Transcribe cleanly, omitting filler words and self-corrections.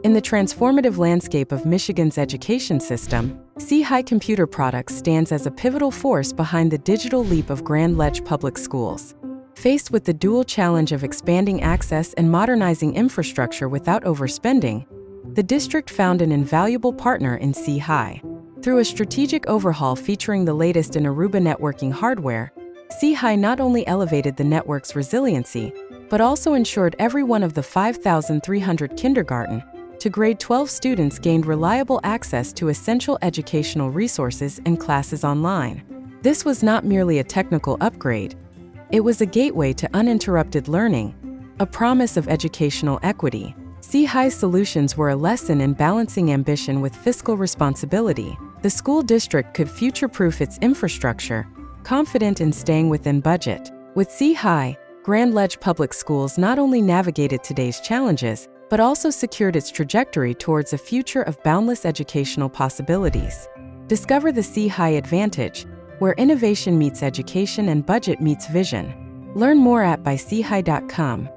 In the transformative landscape of Michigan's education system, Sehi Computer Products stands as a pivotal force behind the digital leap of Grand Ledge Public Schools. Faced with the dual challenge of expanding access and modernizing infrastructure without overspending, the district found an invaluable partner in Sehi. Through a strategic overhaul featuring the latest in Aruba networking hardware, Sehi not only elevated the network's resiliency, but also ensured every one of the 5,300 kindergarten to grade 12 students gained reliable access to essential educational resources and classes online. This was not merely a technical upgrade. It was a gateway to uninterrupted learning, a promise of educational equity. Sehi's solutions were a lesson in balancing ambition with fiscal responsibility. The school district could future-proof its infrastructure, confident in staying within budget. With Sehi, Grand Ledge Public Schools not only navigated today's challenges, but also secured its trajectory towards a future of boundless educational possibilities. Discover the Sehi Advantage, where innovation meets education and budget meets vision. Learn more at bysehi.com.